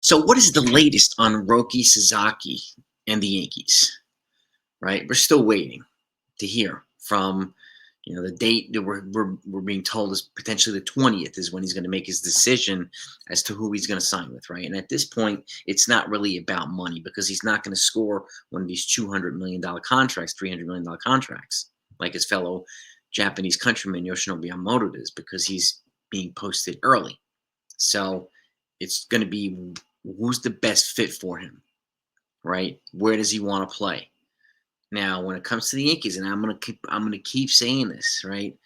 So, what is the latest on Roki Sasaki and the Yankees? Right, we're still waiting to hear from the date that we're being told is potentially the 20th is when he's going to make his decision as to who he's going to sign with, right? And at this point, it's not really about money because he's not going to score one of these $200 million contracts, $300 million contracts like his fellow Japanese countryman Yoshinobu Yamamoto is because he's being posted early. So it's going to be who's the best fit for him, right? Where does he want to play? Now, when it comes to the Yankees, and I'm gonna keep saying this, right?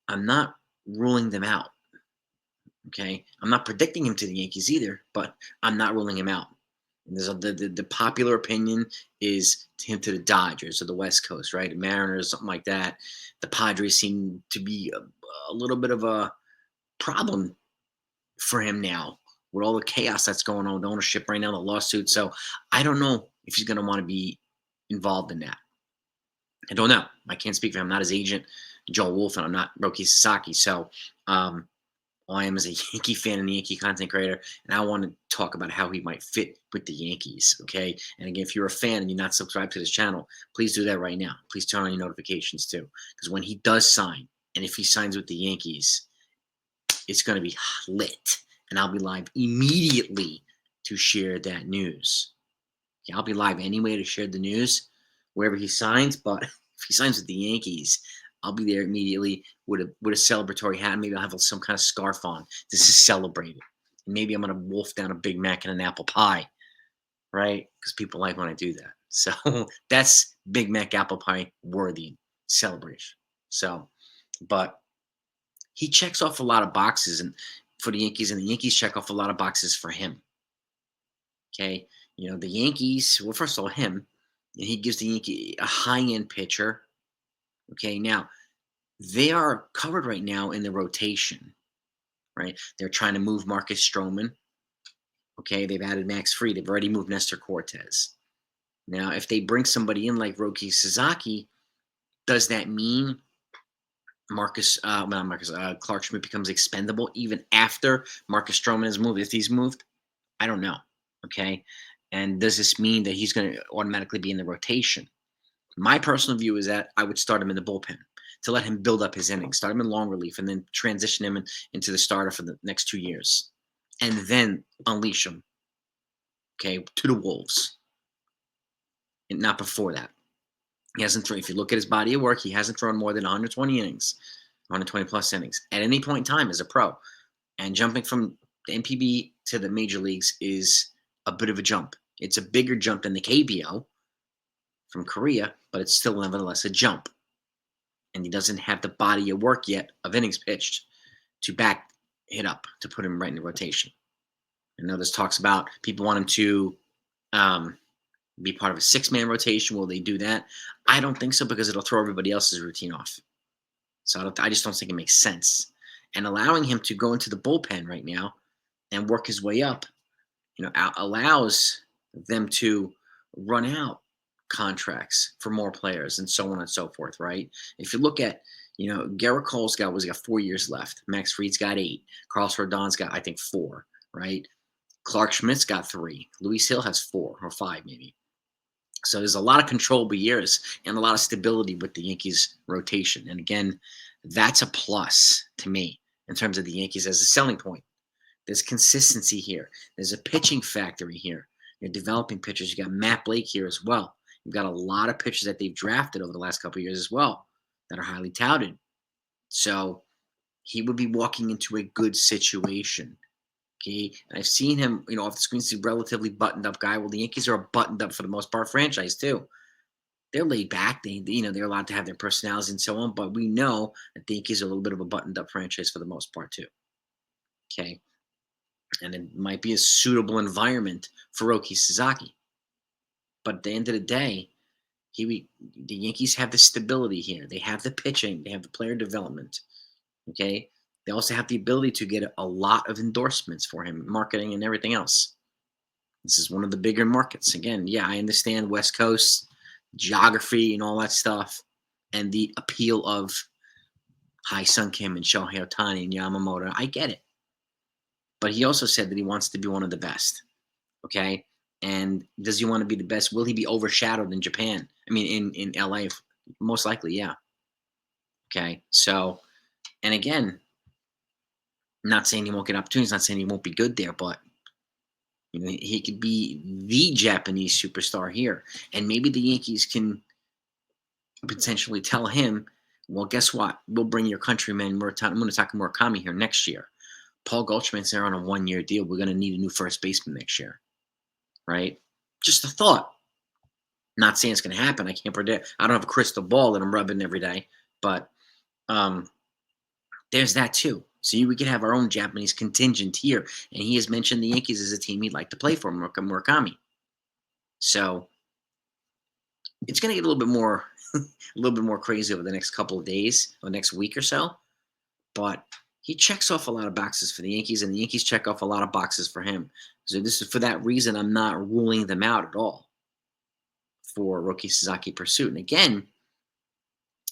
I'm not ruling them out. Okay, I'm not predicting him to the Yankees either, but I'm not ruling him out. And the popular opinion is him to the Dodgers or the West Coast, right? Mariners, something like that. The Padres seem to be a little bit of a problem for him now with all the chaos that's going on with the ownership right now, the lawsuit. So I don't know if he's going to want to be involved in that. I don't know. I can't speak for him. I'm not his agent, Joel Wolf, and I'm not Roki Sasaki. So all I am is a Yankee fan and a Yankee content creator, and I want to talk about how he might fit with the Yankees. Okay. And again, if you're a fan and you're not subscribed to this channel, please do that right now. Please turn on your notifications too, because when he does sign, and if he signs with the Yankees, it's going to be lit, and I'll be live immediately to share that news. Okay, I'll be live anyway to share the news wherever he signs, but if he signs with the Yankees, I'll be there immediately with a celebratory hat. Maybe I'll have some kind of scarf on. This is celebrated. Maybe I'm gonna wolf down a Big Mac and an apple pie, right? Because people like when I do that. So that's Big Mac apple pie worthy celebration. So, but he checks off a lot of boxes and for the Yankees, and the Yankees check off a lot of boxes for him. Okay. The Yankees, well, first of all, him, and he gives the Yankee a high end pitcher. Okay. Now, they are covered right now in the rotation, right? They're trying to move Marcus Stroman. Okay. They've added Max Fried. They've already moved Nestor Cortez. Now, if they bring somebody in like Roki Sasaki, does that mean Clark Schmidt becomes expendable even after Marcus Stroman is moved? If he's moved, I don't know. Okay. And does this mean that he's going to automatically be in the rotation? My personal view is that I would start him in the bullpen to let him build up his innings, start him in long relief, and then transition him into the starter for the next 2 years, and then unleash him, okay, to the wolves, and not before that. He hasn't thrown. If you look at his body of work, he hasn't thrown more than 120 innings, 120 plus innings at any point in time as a pro. And jumping from the NPB to the major leagues is a bit of a jump. It's a bigger jump than the KBO from Korea, but it's still nevertheless a jump. And he doesn't have the body of work yet of innings pitched to back it up to put him right in the rotation. I know this talks about people want him to be part of a six-man rotation. Will they do that? I don't think so because it'll throw everybody else's routine off. So I just don't think it makes sense. And allowing him to go into the bullpen right now and work his way up, allows them to run out contracts for more players and so on and so forth, right? If you look at, Garrett Cole's got 4 years left. Max Fried's got 8. Carlos Rodon's got, I think, 4, right? Clark Schmidt's got 3. Luis Hill has 4 or 5 maybe. So there's a lot of controllable years and a lot of stability with the Yankees rotation. And again, that's a plus to me in terms of the Yankees as a selling point. There's consistency here. There's a pitching factory here. You're developing pitchers. You got Matt Blake here as well. You've got a lot of pitchers that they've drafted over the last couple of years as well that are highly touted. So he would be walking into a good situation. Okay. And I've seen him, off the screen, he's a relatively buttoned up guy. Well, the Yankees are a buttoned up for the most part franchise too. They're laid back. They're allowed to have their personalities and so on, but we know that the Yankees are a little bit of a buttoned up franchise for the most part too. Okay. And it might be a suitable environment for Roki Sasaki. But at the end of the day, the Yankees have the stability here. They have the pitching. They have the player development. Okay. They also have the ability to get a lot of endorsements for him, marketing and everything else. This is one of the bigger markets. Again, yeah, I understand West Coast geography and all that stuff, and the appeal of Hai Sung Kim and Shohei Ohtani and Yamamoto. I get it. but he also said that he wants to be one of the best. Okay. And does he want to be the best? Will he be overshadowed in Japan? I mean, in LA, most likely, yeah. Okay. So, and again, not saying he won't get opportunities, not saying he won't be good there, but he could be the Japanese superstar here, and maybe the Yankees can potentially tell him, well, guess what? We'll bring your countryman Munetaka Murakami here next year. Paul Goldschmidt's there on a 1-year deal. We're going to need a new first baseman next year, right? Just a thought. Not saying it's going to happen. I can't predict. I don't have a crystal ball that I'm rubbing every day, but there's that too. So we could have our own Japanese contingent here, and he has mentioned the Yankees as a team he'd like to play for, Murakami. So it's going to get a little bit more crazy over the next couple of days or next week or so. But he checks off a lot of boxes for the Yankees, and the Yankees check off a lot of boxes for him. So this is for that reason I'm not ruling them out at all for Roki Sasaki pursuit. And again,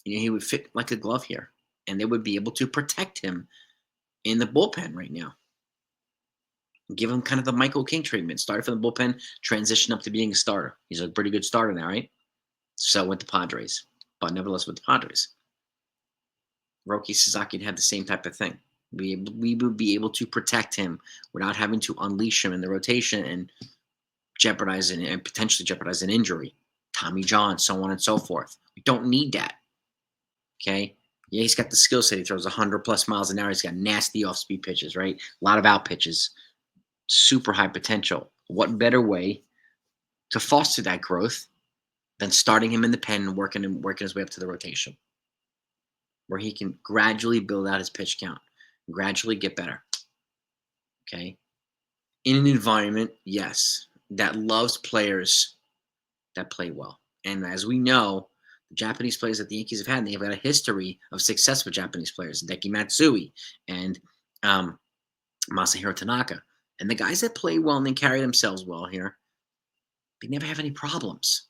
he would fit like a glove here, and they would be able to protect him in the bullpen right now. Give him kind of the Michael King treatment. Started from the bullpen, transition up to being a starter. He's a pretty good starter now, right? So with the Padres, but nevertheless with the Padres. Roki Sasaki had the same type of thing. We would be able to protect him without having to unleash him in the rotation and potentially jeopardize an injury. Tommy John, so on and so forth. We don't need that. Okay? Yeah, he's got the skill set. He throws 100 plus miles an hour. He's got nasty off-speed pitches, right? A lot of out pitches. Super high potential. What better way to foster that growth than starting him in the pen and working his way up to the rotation, where he can gradually build out his pitch count, gradually get better. Okay? In an environment, yes, that loves players that play well. And as we know, the Japanese players that the Yankees have had, they've got a history of success with Japanese players, Hideki Matsui and Masahiro Tanaka. And the guys that play well and they carry themselves well here, they never have any problems.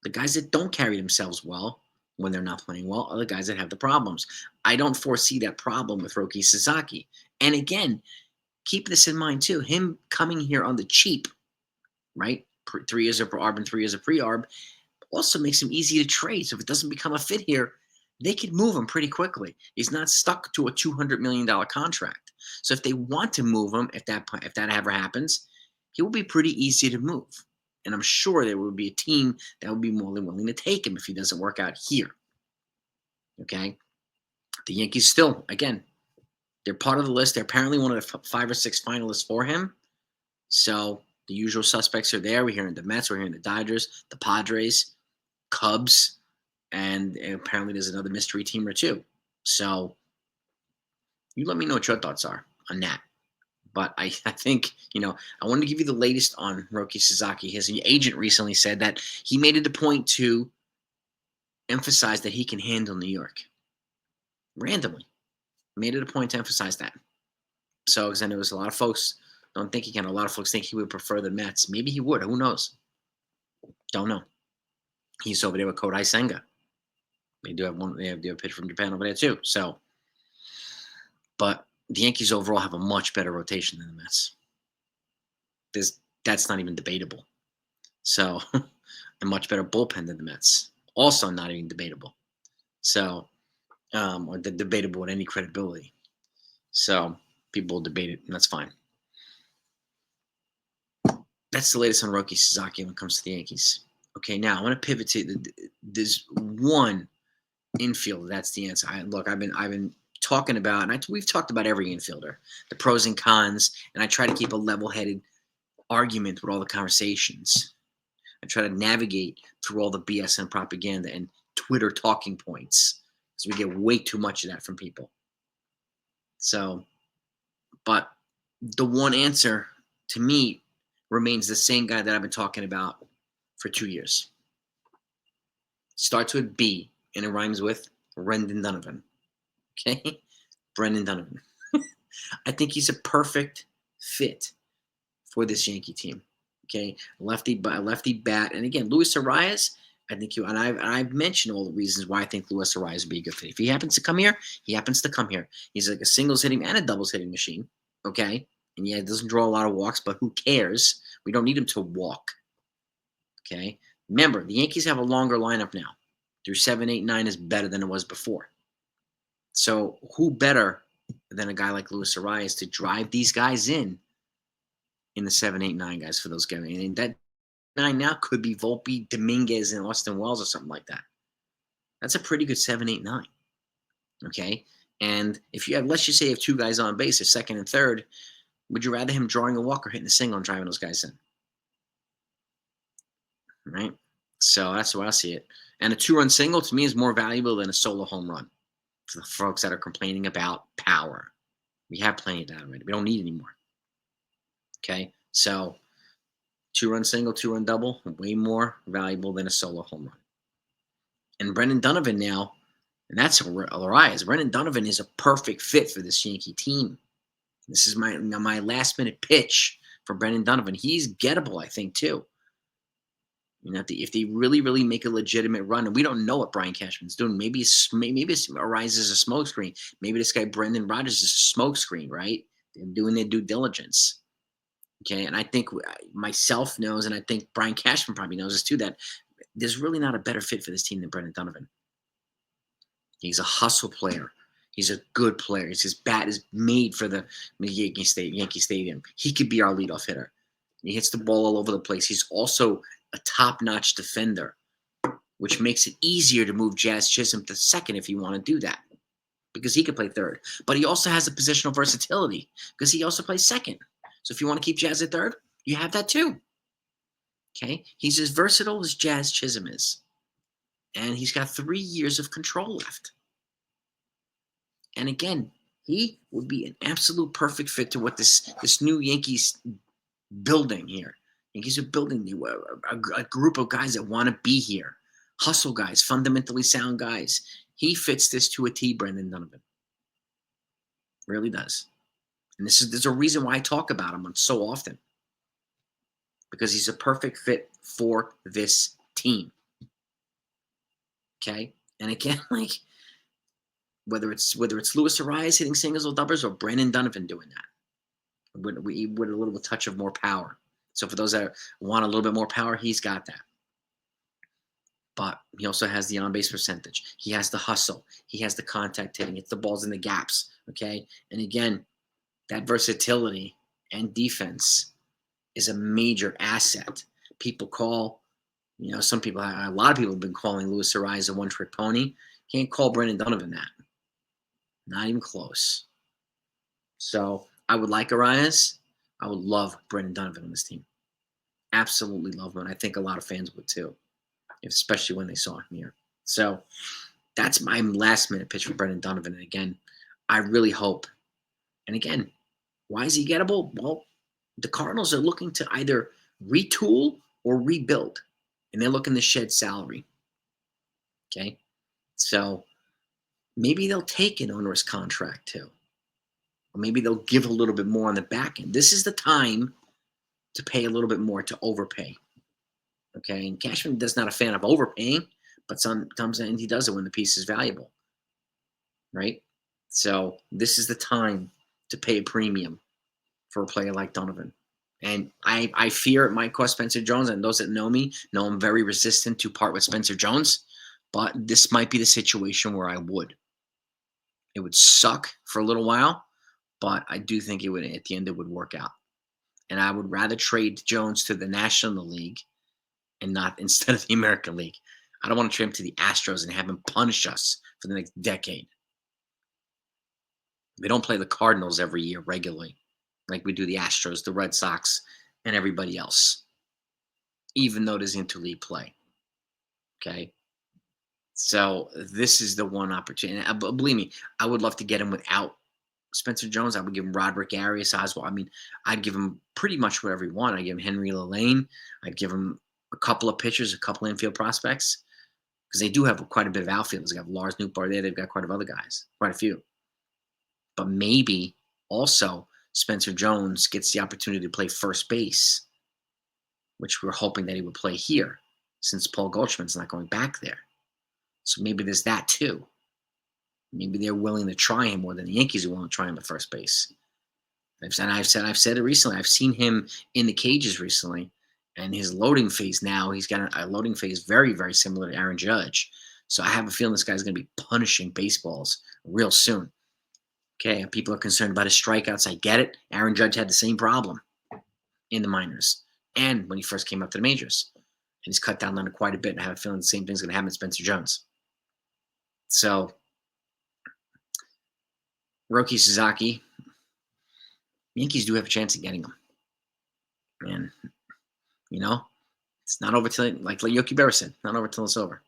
The guys that don't carry themselves well when they're not playing well are the guys that have the problems. I don't foresee that problem with Roki Sasaki. And again, keep this in mind too. Him coming here on the cheap, right? 3 years of ARB and 3 years of pre-ARB also makes him easy to trade. So if it doesn't become a fit here, they could move him pretty quickly. He's not stuck to a $200 million contract. So if they want to move him, if that ever happens, he will be pretty easy to move. And I'm sure there would be a team that would be more than willing to take him if he doesn't work out here. Okay? The Yankees still, again, they're part of the list. They're apparently one of the 5 or 6 finalists for him. So the usual suspects are there. We're hearing the Mets. We're hearing the Dodgers, the Padres, Cubs, and apparently there's another mystery team or two. So you let me know what your thoughts are on that. But I think, I wanted to give you the latest on Roki Sasaki. His agent recently said that he made it a point to emphasize that he can handle New York. Randomly. Made it a point to emphasize that. So, because I know there's a lot of folks don't think he can. A lot of folks think he would prefer the Mets. Maybe he would. Who knows? Don't know. He's over there with Kodai Senga. They do have one. They have a pitcher from Japan over there too. So, but the Yankees overall have a much better rotation than the Mets. That's not even debatable. So, a much better bullpen than the Mets. Also, not even debatable. So, or debatable with any credibility. So, people will debate it, and that's fine. That's the latest on Roki Sasaki when it comes to the Yankees. Okay, now I want to pivot to there's one infielder. That's the answer. I've been talking about, and we've talked about every infielder, the pros and cons, and I try to keep a level-headed argument with all the conversations. I try to navigate through all the BS and propaganda and Twitter talking points because we get way too much of that from people. So, but the one answer to me remains the same guy that I've been talking about for 2 years. Starts with B and it rhymes with Brendan Donovan. Okay? Brendan Donovan. I think he's a perfect fit for this Yankee team. Okay? Lefty bat. And again, Luis Arias, I think I've mentioned all the reasons why I think Luis Arias would be a good fit. If he happens to come here, he happens to come here. He's like a singles hitting and a doubles hitting machine. Okay? And yeah, it doesn't draw a lot of walks, but who cares? We don't need him to walk. Okay. Remember, the Yankees have a longer lineup now. Through 7, 8, 9 is better than it was before. So who better than a guy like Luis Arias to drive these guys in the 7, 8, 9 guys for those guys? And that 9 now could be Volpe, Dominguez, and Austin Wells or something like that. That's a pretty good 7, 8, 9. Okay. And if you have, let's just say you have two guys on base, a second and third, would you rather him drawing a walk or hitting a single and driving those guys in? Right. So that's the way I see it. And a 2-run single to me is more valuable than a solo home run for the folks that are complaining about power. We have plenty of that already. We don't need any more. Okay. So 2-run single, 2-run double, way more valuable than a solo home run. And Brendan Donovan now, and that's Arias. Brendan Donovan is a perfect fit for this Yankee team. This is my last minute pitch for Brendan Donovan. He's gettable, I think, too. You know, if they really, really make a legitimate run, and we don't know what Brian Cashman's doing. Maybe Arias is a smokescreen. Maybe this guy Brendan Rodgers is a smokescreen, right? They're doing their due diligence. Okay, and I think myself knows, and I think Brian Cashman probably knows this too, that there's really not a better fit for this team than Brendan Donovan. He's a hustle player. He's a good player. His bat is made for the Yankee Stadium. He could be our leadoff hitter. He hits the ball all over the place. He's also a top-notch defender, which makes it easier to move Jazz Chisholm to second if you want to do that, because he could play third. But he also has a positional versatility because he also plays second. So if you want to keep Jazz at third, you have that too. Okay? He's as versatile as Jazz Chisholm is. And he's got 3 years of control left. And again, he would be an absolute perfect fit to what this new Yankees building here. Yankees are building a group of guys that want to be here. Hustle guys, fundamentally sound guys. He fits this to a T, Brendan Donovan. Really does. And there's a reason why I talk about him so often. Because he's a perfect fit for this team. Okay? And again, like, whether it's Luis Arias hitting singles or doubles or Brendan Donovan doing that with a little touch of more power. So for those that want a little bit more power, he's got that. But he also has the on-base percentage. He has the hustle. He has the contact hitting. It's the balls in the gaps. Okay? And again, that versatility and defense is a major asset. People call, a lot of people have been calling Luis Arias a one-trick pony. Can't call Brendan Donovan that. Not even close. So I would like Arias. I would love Brendan Donovan on this team. Absolutely love him. And I think a lot of fans would too, especially when they saw him here. So that's my last minute pitch for Brendan Donovan. And again, I really hope. And again, why is he gettable? Well, the Cardinals are looking to either retool or rebuild. And they're looking to shed salary. Okay? So maybe they'll take an onerous contract too. Or maybe they'll give a little bit more on the back end. This is the time to pay a little bit more, to overpay. Okay? And Cashman is not a fan of overpaying, but sometimes he does it when the piece is valuable. Right? So this is the time to pay a premium for a player like Donovan. And I fear it might cost Spencer Jones. And those that know me know I'm very resistant to part with Spencer Jones. But this might be the situation where I would. It would suck for a little while, but I do think it would, at the end, it would work out. And I would rather trade Jones to the National League and not instead of the American League. I don't want to trade him to the Astros and have him punish us for the next decade. They don't play the Cardinals every year regularly like we do the Astros, the Red Sox, and everybody else, even though there's interleague play. Okay? So this is the one opportunity. Believe me, I would love to get him without Spencer Jones. I would give him Roderick Arias, Oswald. I mean, I'd give him pretty much whatever he want. I'd give him Henry Lane. I'd give him a couple of pitchers, a couple of infield prospects, because they do have quite a bit of outfielders. They have Lars Nootbaar there. They've got quite a few other guys, quite a few. But maybe also Spencer Jones gets the opportunity to play first base, which we're hoping that he would play here since Paul Goldschmidt's not going back there. So maybe there's that too. Maybe they're willing to try him more than the Yankees are willing to try him at first base. I've said it recently. I've seen him in the cages recently, and his loading phase now. He's got a loading phase very, very similar to Aaron Judge. So I have a feeling this guy's going to be punishing baseballs real soon. Okay, and people are concerned about his strikeouts. I get it. Aaron Judge had the same problem in the minors and when he first came up to the majors, and he's cut down on it quite a bit. And I have a feeling the same thing's going to happen to Spencer Jones. So Roki Sasaki, Yankees do have a chance of getting him, and you know it's not over till like Yoki Berra said, not over till it's over.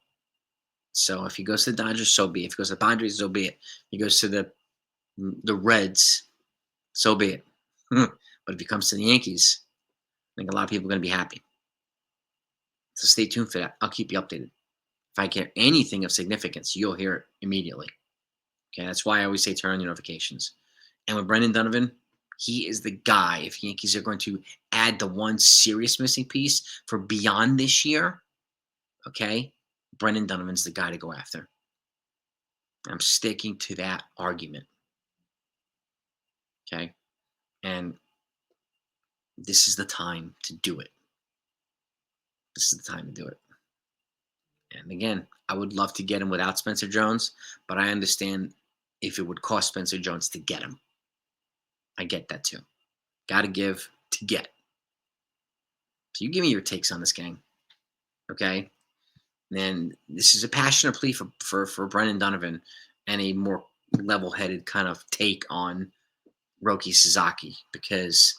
So if he goes to the Dodgers, so be it. If he goes to the Padres, so be it. If he goes to the Reds, so be it. But if he comes to the Yankees, I think a lot of people are going to be happy. So stay tuned for that. I'll keep you updated. If I get anything of significance, you'll hear it immediately. Okay, that's why I always say turn on your notifications. And with Brendan Donovan, he is the guy. If Yankees are going to add the one serious missing piece for beyond this year, okay, Brendan Donovan's the guy to go after. I'm sticking to that argument. Okay, and this is the time to do it. This is the time to do it. And again, I would love to get him without Spencer Jones, but I understand if it would cost Spencer Jones to get him. I get that too. Got to give to get. So you give me your takes on this, gang. Okay? And this is a passionate plea for Brendan Donovan and a more level-headed kind of take on Roki Sasaki because,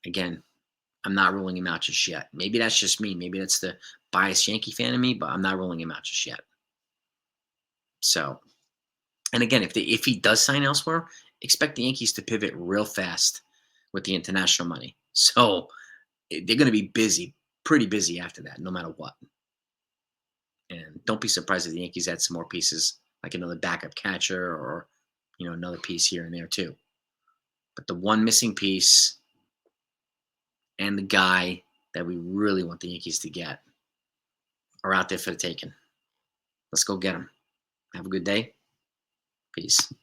again, I'm not ruling him out just yet. Maybe that's just me. Maybe that's the biased Yankee fan in me, but I'm not ruling him out just yet. So, and again, if he does sign elsewhere, expect the Yankees to pivot real fast with the international money. So they're going to be busy, pretty busy after that, no matter what. And don't be surprised if the Yankees add some more pieces, like another backup catcher or another piece here and there too. But the one missing piece and the guy that we really want the Yankees to get are out there for the taking. Let's go get them. Have a good day. Peace.